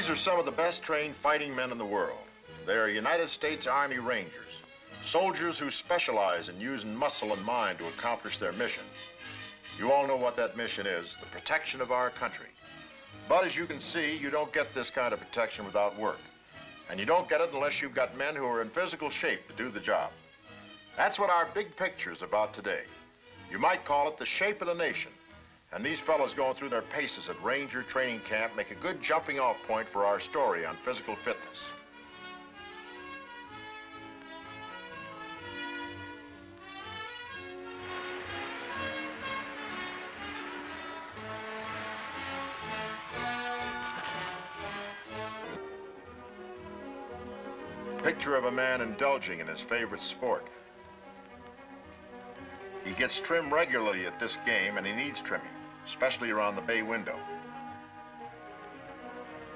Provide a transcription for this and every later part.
These are some of the best trained fighting men in the world. They are United States Army Rangers, soldiers who specialize in using muscle and mind to accomplish their mission. You all know what that mission is, the protection of our country. But as you can see, you don't get this kind of protection without work. And you don't get it unless you've got men who are in physical shape to do the job. That's what our big picture is about today. You might call it the shape of the nation. And these fellows going through their paces at Ranger Training Camp make a good jumping off point for our story on physical fitness. Picture of a man indulging in his favorite sport. He gets trimmed regularly at this game, and he needs trimming, especially around the bay window.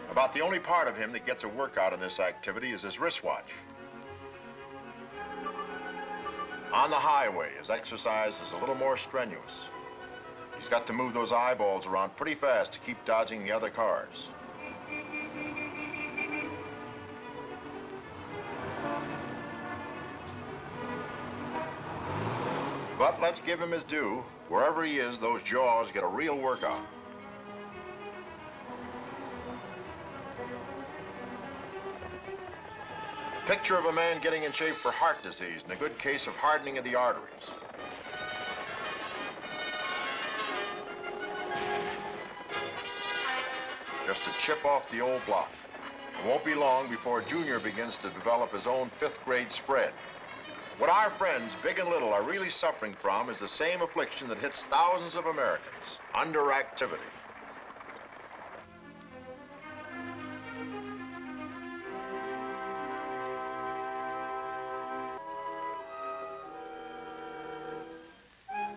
About the only part of him that gets a workout in this activity is his wristwatch. On the highway, his exercise is a little more strenuous. He's got to move those eyeballs around pretty fast to keep dodging the other cars. But let's give him his due. Wherever he is, those jaws get a real workout. Picture of a man getting in shape for heart disease and a good case of hardening of the arteries. Just to chip off the old block. It won't be long before Junior begins to develop his own 5th grade spread. What our friends, big and little, are really suffering from is the same affliction that hits thousands of Americans, underactivity.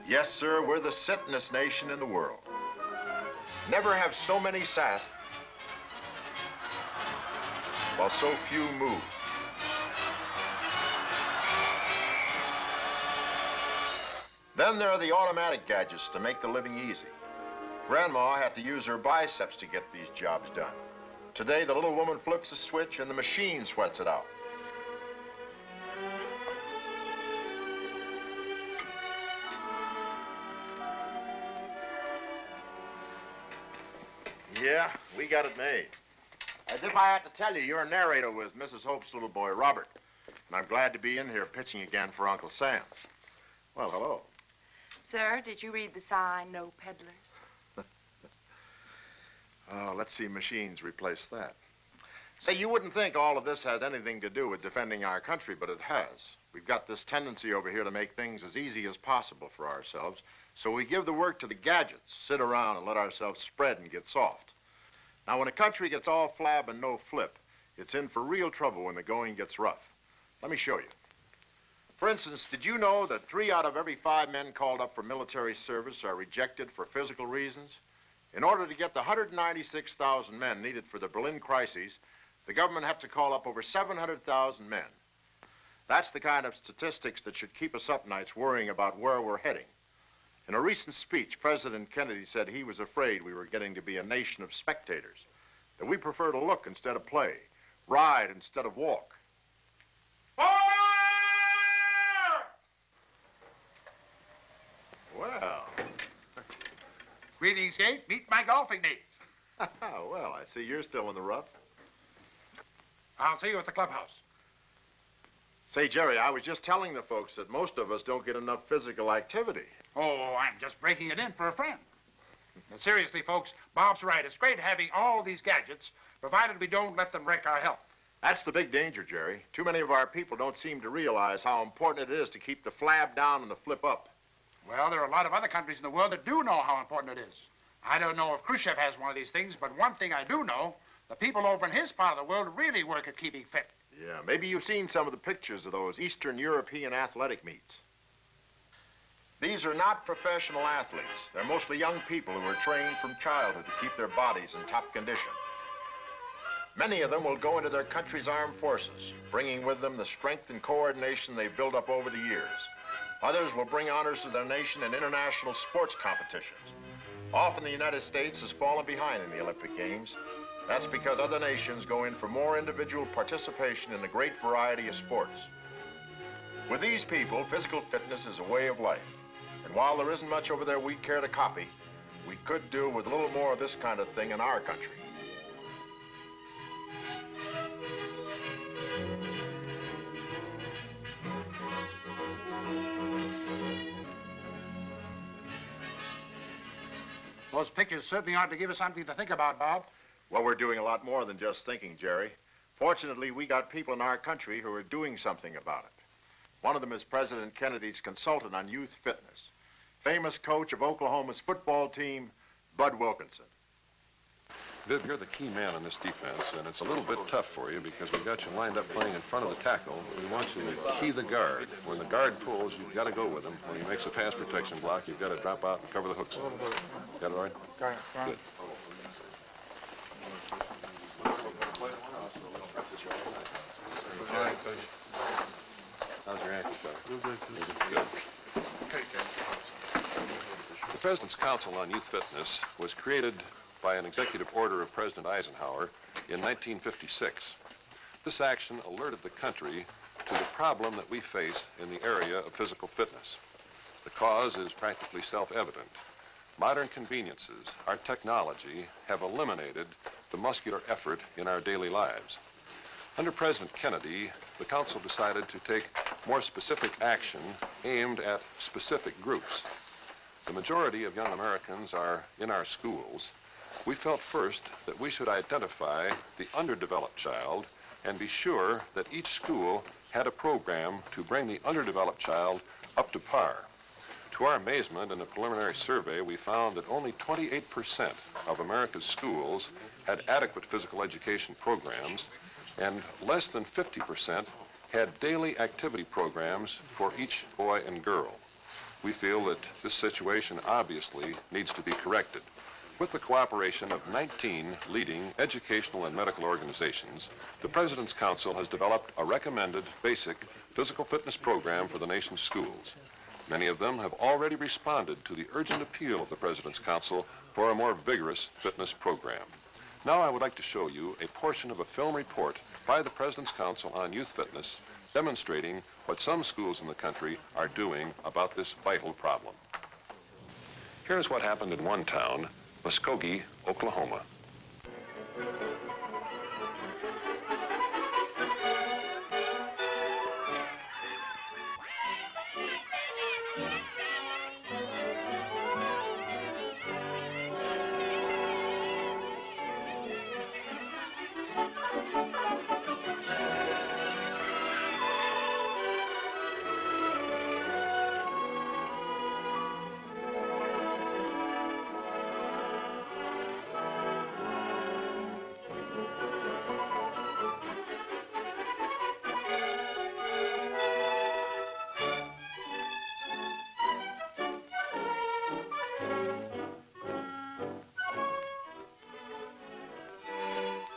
Yes, sir, we're the sittingest nation in the world. Never have so many sat while so few move. Then there are the automatic gadgets to make the living easy. Grandma had to use her biceps to get these jobs done. Today, the little woman flips a switch and the machine sweats it out. Yeah, we got it made. As if I had to tell you, your narrator was Mrs. Hope's little boy, Robert. And I'm glad to be in here pitching again for Uncle Sam. Well, hello. Sir, did you read the sign, no peddlers? Oh, let's see machines replace that. Say, you wouldn't think all of this has anything to do with defending our country, but it has. We've got this tendency over here to make things as easy as possible for ourselves, so we give the work to the gadgets, sit around and let ourselves spread and get soft. Now, when a country gets all flab and no flip, it's in for real trouble when the going gets rough. Let me show you. For instance, did you know that 3 out of every 5 men called up for military service are rejected for physical reasons? In order to get the 196,000 men needed for the Berlin crises, the government had to call up over 700,000 men. That's the kind of statistics that should keep us up nights worrying about where we're heading. In a recent speech, President Kennedy said he was afraid we were getting to be a nation of spectators, that we prefer to look instead of play, ride instead of walk. Well. Greetings, Kate. Meet my golfing mate. Well, I see you're still in the rough. I'll see you at the clubhouse. Say, Jerry, I was just telling the folks that most of us don't get enough physical activity. Oh, I'm just breaking it in for a friend. Now, seriously, folks, Bob's right. It's great having all these gadgets, provided we don't let them wreck our health. That's the big danger, Jerry. Too many of our people don't seem to realize how important it is to keep the flab down and the flip up. Well, there are a lot of other countries in the world that do know how important it is. I don't know if Khrushchev has one of these things, but one thing I do know, the people over in his part of the world really work at keeping fit. Yeah, maybe you've seen some of the pictures of those Eastern European athletic meets. These are not professional athletes. They're mostly young people who are trained from childhood to keep their bodies in top condition. Many of them will go into their country's armed forces, bringing with them the strength and coordination they've built up over the years. Others will bring honors to their nation in international sports competitions. Often the United States has fallen behind in the Olympic Games. That's because other nations go in for more individual participation in a great variety of sports. With these people, physical fitness is a way of life. And while there isn't much over there we care to copy, we could do with a little more of this kind of thing in our country. Those pictures certainly ought to give us something to think about, Bob. Well, we're doing a lot more than just thinking, Jerry. Fortunately, we got people in our country who are doing something about it. One of them is President Kennedy's consultant on youth fitness, famous coach of Oklahoma's football team, Bud Wilkinson. Viv, you're the key man on this defense, and it's a little bit tough for you because we've got you lined up playing in front of the tackle. We want you to key the guard. When the guard pulls, you've got to go with him. When he makes a pass protection block, you've got to drop out and cover the hooks. Got it all right? Got it. Good. How's your ankle, fella? Good. The President's Council on Youth Fitness was created by an executive order of President Eisenhower in 1956. This action alerted the country to the problem that we face in the area of physical fitness. The cause is practically self-evident. Modern conveniences, our technology, have eliminated the muscular effort in our daily lives. Under President Kennedy, the Council decided to take more specific action aimed at specific groups. The majority of young Americans are in our schools. We felt first that we should identify the underdeveloped child and be sure that each school had a program to bring the underdeveloped child up to par. To our amazement, in a preliminary survey, we found that only 28% of America's schools had adequate physical education programs, and less than 50% had daily activity programs for each boy and girl. We feel that this situation obviously needs to be corrected. With the cooperation of 19 leading educational and medical organizations, the President's Council has developed a recommended basic physical fitness program for the nation's schools. Many of them have already responded to the urgent appeal of the President's Council for a more vigorous fitness program. Now I would like to show you a portion of a film report by the President's Council on Youth Fitness demonstrating what some schools in the country are doing about this vital problem. Here's what happened in one town, Muskogee, Oklahoma.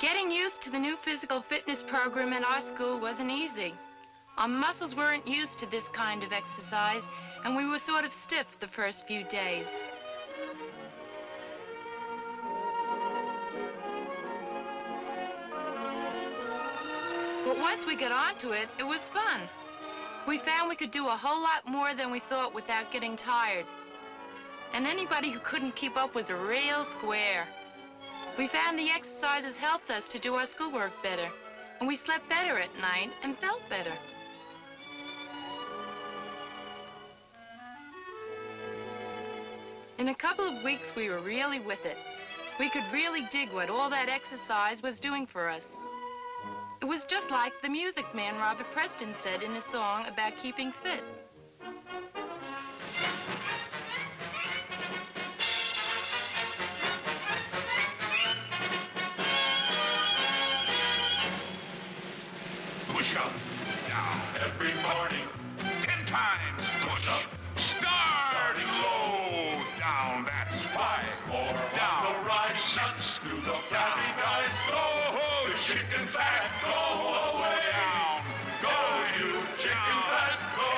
Getting used to the new physical fitness program in our school wasn't easy. Our muscles weren't used to this kind of exercise, and we were sort of stiff the first few days. But once we got onto it, it was fun. We found we could do a whole lot more than we thought without getting tired. And anybody who couldn't keep up was a real square. We found the exercises helped us to do our schoolwork better, and we slept better at night and felt better. In a couple of weeks, we were really with it. We could really dig what all that exercise was doing for us. It was just like the music man Robert Preston said in his song about keeping fit. Push up, down every morning, 10 times push up, starting low, down, that's 5 more, down, the right, nuts to the fatty guy, go, the chicken fat, go away, down, go, you chicken fat, go.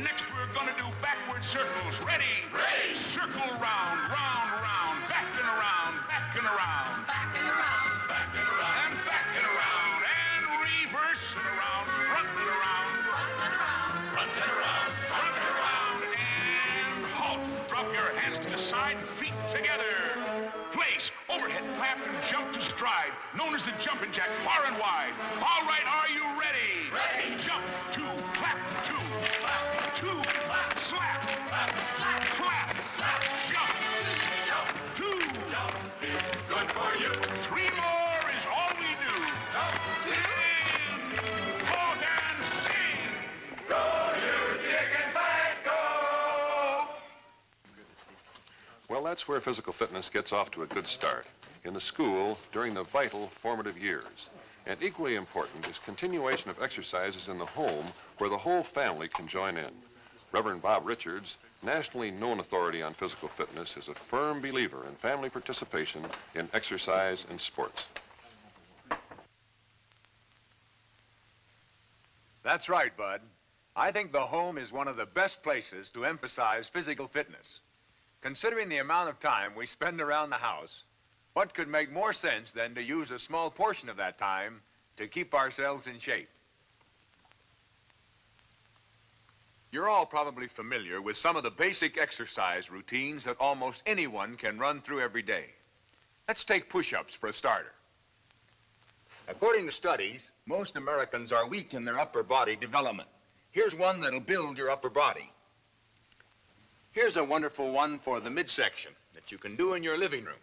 Next we're gonna do backward circles. Ready? Ready. Circle round, round, round. Back and around, back and around. Back and around. Back and around. And back and around. And reverse and around. Front and around. Front and around. Front and around. Front and around. And halt. Drop your hands to the side, feet together. Place, overhead clap and jump to stride, known as the jumping jack, far and wide. All right, are you ready? Ready. Jump, two, clap, two, clap, two, clap, slap, clap, slap, clap, slap, jump, jump, two, jump is good for you. Three more is all we do. Jump, in, halt and sing. Go, you chicken fat, go. Well, that's where physical fitness gets off to a good start, in the school during the vital formative years. And equally important is continuation of exercises in the home where the whole family can join in. Reverend Bob Richards, nationally known authority on physical fitness, is a firm believer in family participation in exercise and sports. That's right, Bud. I think the home is one of the best places to emphasize physical fitness. Considering the amount of time we spend around the house, what could make more sense than to use a small portion of that time to keep ourselves in shape? You're all probably familiar with some of the basic exercise routines that almost anyone can run through every day. Let's take push-ups for a starter. According to studies, most Americans are weak in their upper body development. Here's one that'll build your upper body. Here's a wonderful one for the midsection that you can do in your living room.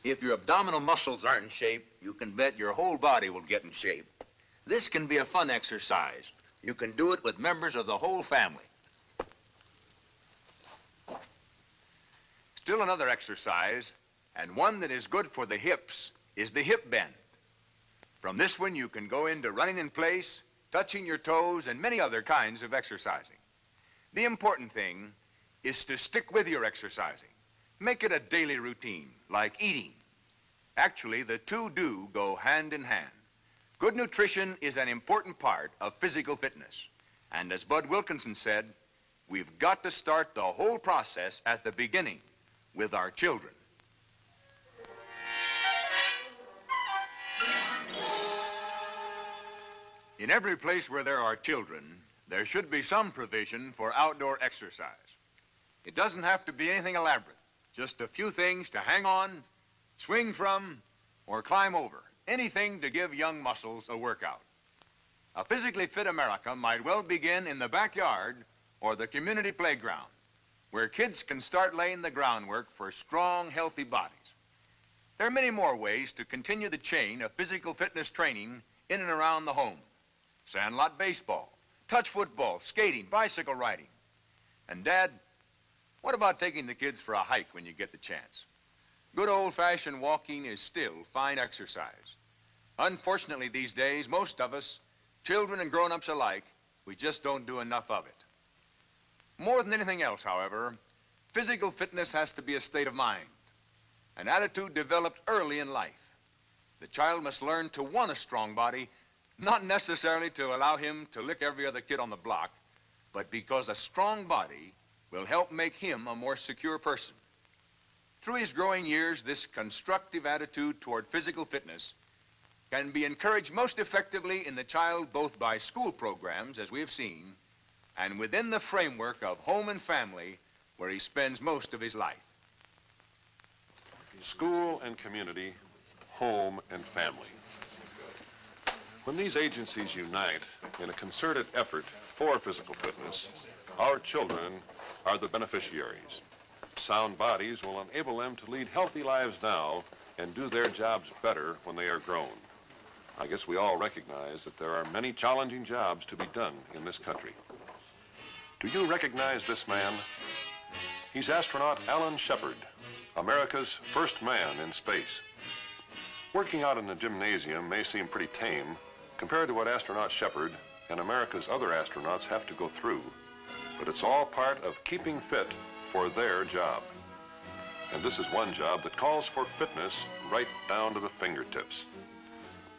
If your abdominal muscles aren't in shape, you can bet your whole body will get in shape. This can be a fun exercise. You can do it with members of the whole family. Still another exercise, and one that is good for the hips, is the hip bend. From this one, you can go into running in place, touching your toes, and many other kinds of exercising. The important thing is to stick with your exercising. Make it a daily routine, like eating. Actually, the two do go hand in hand. Good nutrition is an important part of physical fitness. And as Bud Wilkinson said, we've got to start the whole process at the beginning with our children. In every place where there are children, there should be some provision for outdoor exercise. It doesn't have to be anything elaborate, just a few things to hang on, swing from, or climb over. Anything to give young muscles a workout. A physically fit America might well begin in the backyard or the community playground, where kids can start laying the groundwork for strong, healthy bodies. There are many more ways to continue the chain of physical fitness training in and around the home. Sandlot baseball, touch football, skating, bicycle riding. And Dad, what about taking the kids for a hike when you get the chance? Good old-fashioned walking is still fine exercise. Unfortunately, these days, most of us, children and grown-ups alike, we just don't do enough of it. More than anything else, however, physical fitness has to be a state of mind, an attitude developed early in life. The child must learn to want a strong body, not necessarily to allow him to lick every other kid on the block, but because a strong body will help make him a more secure person. Through his growing years, this constructive attitude toward physical fitness can be encouraged most effectively in the child both by school programs, as we have seen, and within the framework of home and family, where he spends most of his life. School and community, home and family. When these agencies unite in a concerted effort for physical fitness, our children are the beneficiaries. Sound bodies will enable them to lead healthy lives now and do their jobs better when they are grown. I guess we all recognize that there are many challenging jobs to be done in this country. Do you recognize this man? He's astronaut Alan Shepard, America's first man in space. Working out in a gymnasium may seem pretty tame compared to what astronaut Shepard and America's other astronauts have to go through, but it's all part of keeping fit for their job. And this is one job that calls for fitness right down to the fingertips.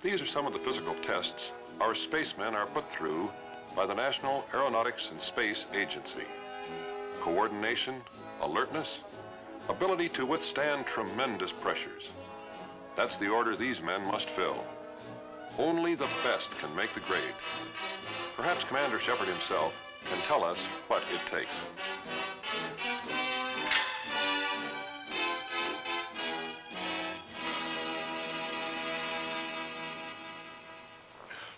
These are some of the physical tests our spacemen are put through by the National Aeronautics and Space Agency. Coordination, alertness, ability to withstand tremendous pressures. That's the order these men must fill. Only the best can make the grade. Perhaps Commander Shepard himself can tell us what it takes.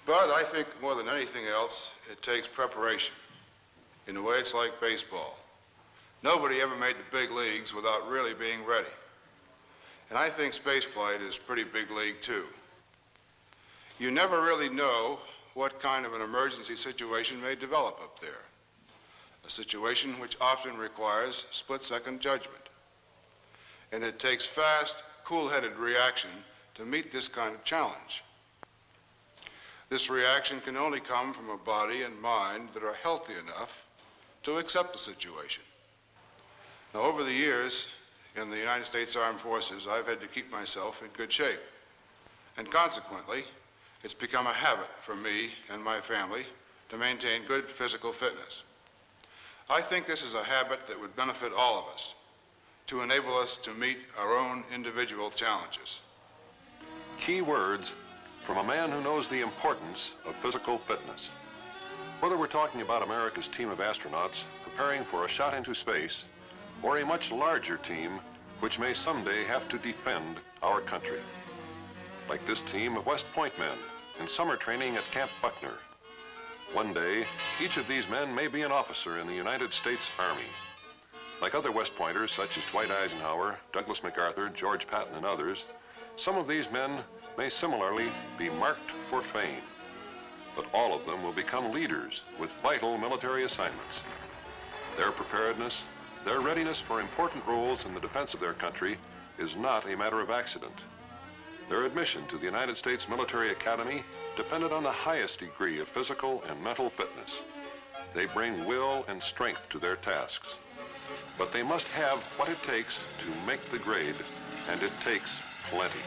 But I think more than anything else, it takes preparation. In a way, it's like baseball. Nobody ever made the big leagues without really being ready. And I think spaceflight is pretty big league, too. You never really know what kind of an emergency situation may develop up there. A situation which often requires split-second judgment. And it takes fast, cool-headed reaction to meet this kind of challenge. This reaction can only come from a body and mind that are healthy enough to accept the situation. Now, over the years in the United States Armed Forces, I've had to keep myself in good shape. And consequently, it's become a habit for me and my family to maintain good physical fitness. I think this is a habit that would benefit all of us, to enable us to meet our own individual challenges. Key words from a man who knows the importance of physical fitness. Whether we're talking about America's team of astronauts preparing for a shot into space, or a much larger team which may someday have to defend our country. Like this team of West Point men in summer training at Camp Buckner. One day, each of these men may be an officer in the United States Army. Like other West Pointers such as Dwight Eisenhower, Douglas MacArthur, George Patton, and others, some of these men may similarly be marked for fame. But all of them will become leaders with vital military assignments. Their preparedness, their readiness for important roles in the defense of their country is not a matter of accident. Their admission to the United States Military Academy depended on the highest degree of physical and mental fitness. They bring will and strength to their tasks. But they must have what it takes to make the grade, and it takes plenty.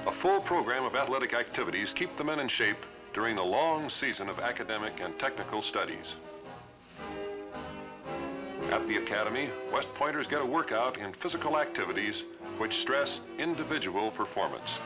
A full program of athletic activities keep the men in shape during the long season of academic and technical studies. At the Academy, West Pointers get a workout in physical activities which stress individual performance.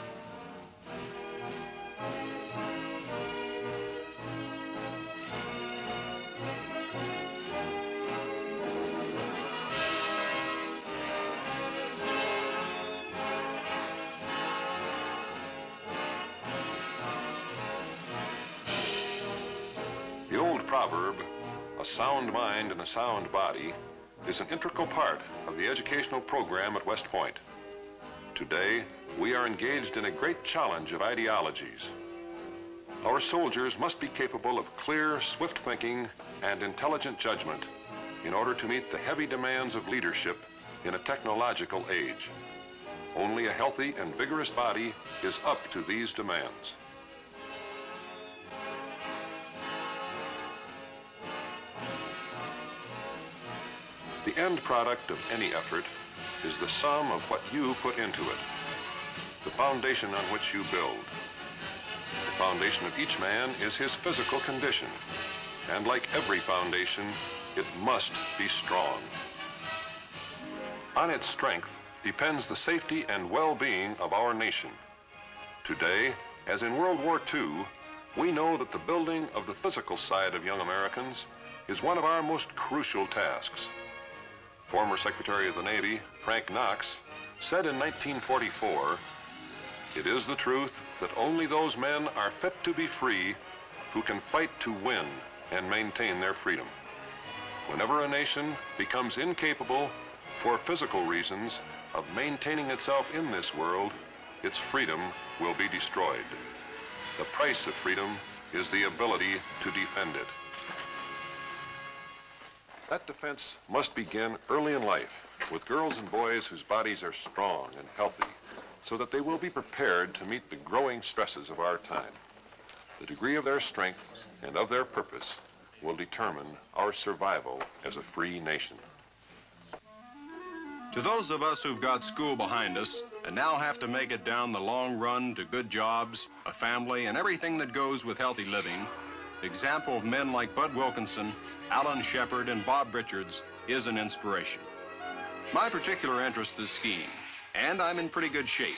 The old proverb, a sound mind and a sound body, is an integral part of the educational program at West Point. Today, we are engaged in a great challenge of ideologies. Our soldiers must be capable of clear, swift thinking and intelligent judgment in order to meet the heavy demands of leadership in a technological age. Only a healthy and vigorous body is up to these demands. The end product of any effort is the sum of what you put into it, the foundation on which you build. The foundation of each man is his physical condition, and like every foundation, it must be strong. On its strength depends the safety and well-being of our nation. Today, as in World War II, we know that the building of the physical side of young Americans is one of our most crucial tasks. Former Secretary of the Navy, Frank Knox, said in 1944, "It is the truth that only those men are fit to be free who can fight to win and maintain their freedom. Whenever a nation becomes incapable, for physical reasons, of maintaining itself in this world, its freedom will be destroyed. The price of freedom is the ability to defend it." That defense must begin early in life with girls and boys whose bodies are strong and healthy so that they will be prepared to meet the growing stresses of our time. The degree of their strength and of their purpose will determine our survival as a free nation. To those of us who've got school behind us and now have to make it down the long run to good jobs, a family, and everything that goes with healthy living, the example of men like Bud Wilkinson, Alan Shepard, and Bob Richards is an inspiration. My particular interest is skiing, and I'm in pretty good shape,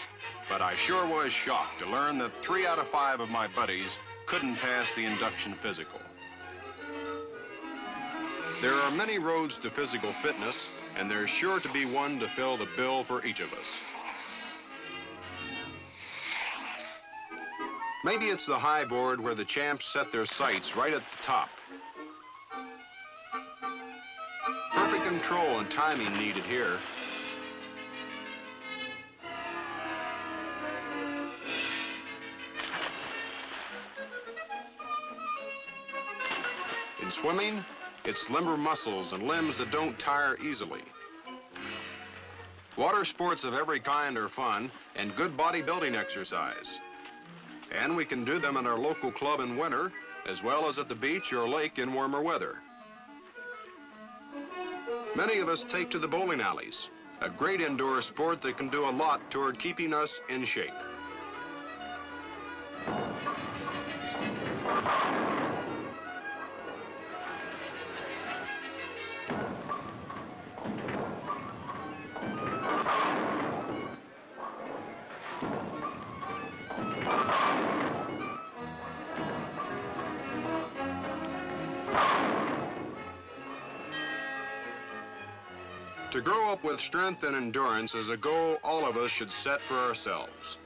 but I sure was shocked to learn that 3 out of 5 of my buddies couldn't pass the induction physical. There are many roads to physical fitness, and there's sure to be one to fill the bill for each of us. Maybe it's the high board where the champs set their sights right at the top. Perfect control and timing needed here. In swimming, it's limber muscles and limbs that don't tire easily. Water sports of every kind are fun and good bodybuilding exercise. And we can do them in our local club in winter, as well as at the beach or lake in warmer weather. Many of us take to the bowling alleys, a great indoor sport that can do a lot toward keeping us in shape. To grow up with strength and endurance is a goal all of us should set for ourselves.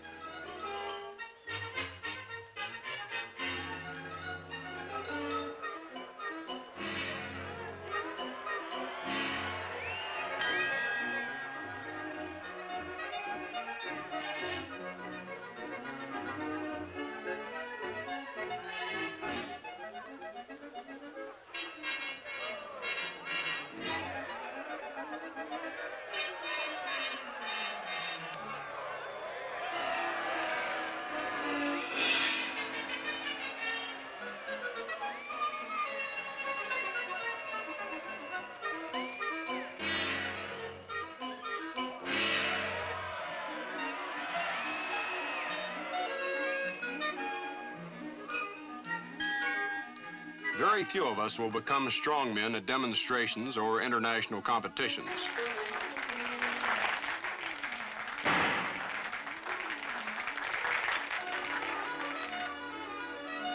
Very few of us will become strongmen at demonstrations or international competitions.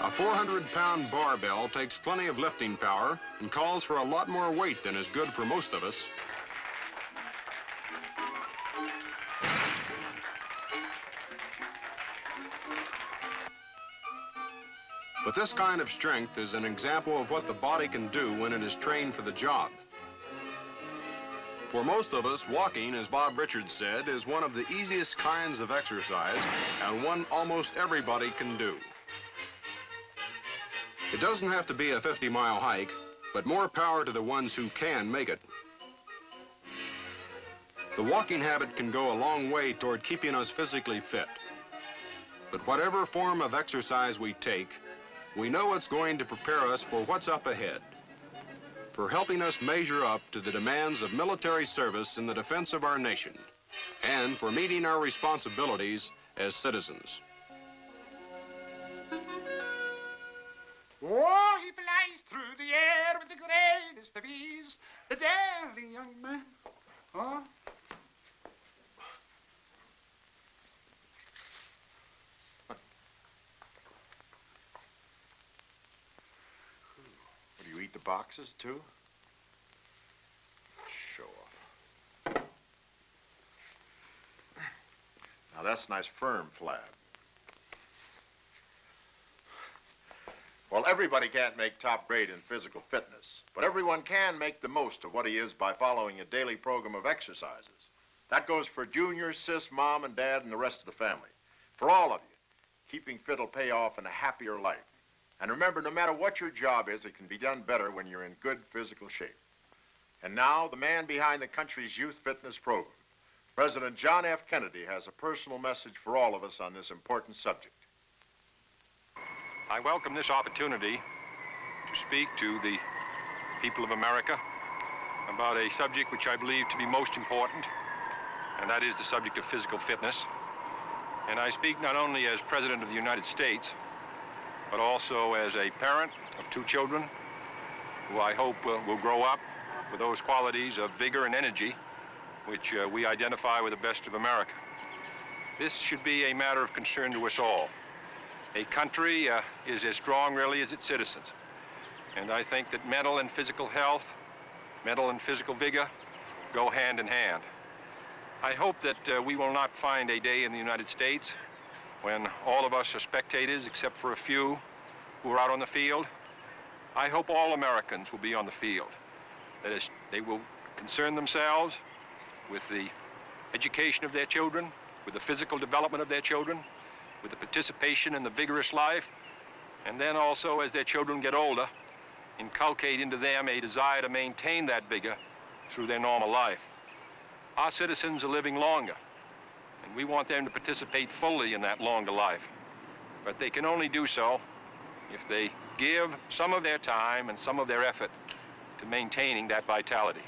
A 400-pound barbell takes plenty of lifting power and calls for a lot more weight than is good for most of us. But this kind of strength is an example of what the body can do when it is trained for the job. For most of us, walking, as Bob Richards said, is one of the easiest kinds of exercise and one almost everybody can do. It doesn't have to be a 50-mile hike, but more power to the ones who can make it. The walking habit can go a long way toward keeping us physically fit. But whatever form of exercise we take, we know it's going to prepare us for what's up ahead, for helping us measure up to the demands of military service in the defense of our nation, and for meeting our responsibilities as citizens. Oh, he flies through the air with the greatest of ease, the daring young man. Oh. Do you eat the boxes, too? Show off. Now, that's nice firm flab. Well, everybody can't make top grade in physical fitness, but everyone can make the most of what he is by following a daily program of exercises. That goes for Junior, Sis, Mom, and Dad, and the rest of the family. For all of you, keeping fit will pay off in a happier life. And remember, no matter what your job is, it can be done better when you're in good physical shape. And now, the man behind the country's youth fitness program, President John F. Kennedy, has a personal message for all of us on this important subject. I welcome this opportunity to speak to the people of America about a subject which I believe to be most important, and that is the subject of physical fitness. And I speak not only as President of the United States, but also as a parent of 2 children who I hope will grow up with those qualities of vigor and energy which we identify with the best of America. This should be a matter of concern to us all. A country is as strong, really, as its citizens. And I think that mental and physical health, mental and physical vigor go hand in hand. I hope that we will not find a day in the United States when all of us are spectators except for a few who are out on the field. I hope all Americans will be on the field. That is, they will concern themselves with the education of their children, with the physical development of their children, with the participation in the vigorous life, and then also, as their children get older, inculcate into them a desire to maintain that vigor through their normal life. Our citizens are living longer, and we want them to participate fully in that longer life. But they can only do so if they give some of their time and some of their effort to maintaining that vitality.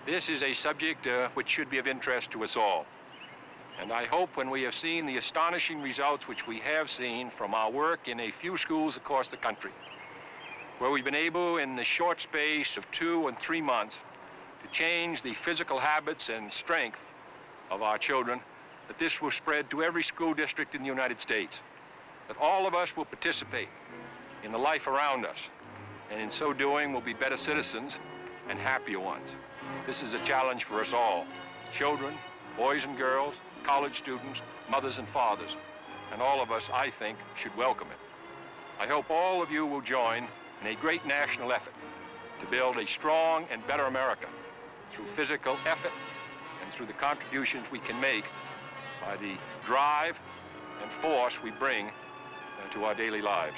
This is a subject which should be of interest to us all. And I hope when we have seen the astonishing results which we have seen from our work in a few schools across the country, where we've been able in the short space of 2 and 3 months to change the physical habits and strength of our children, that this will spread to every school district in the United States, that all of us will participate in the life around us, and in so doing will be better citizens and happier ones. This is a challenge for us all, children, boys and girls, college students, mothers and fathers, and all of us, I think, should welcome it. I hope all of you will join in a great national effort to build a strong and better America through physical effort and through the contributions we can make by the drive and force we bring to our daily lives.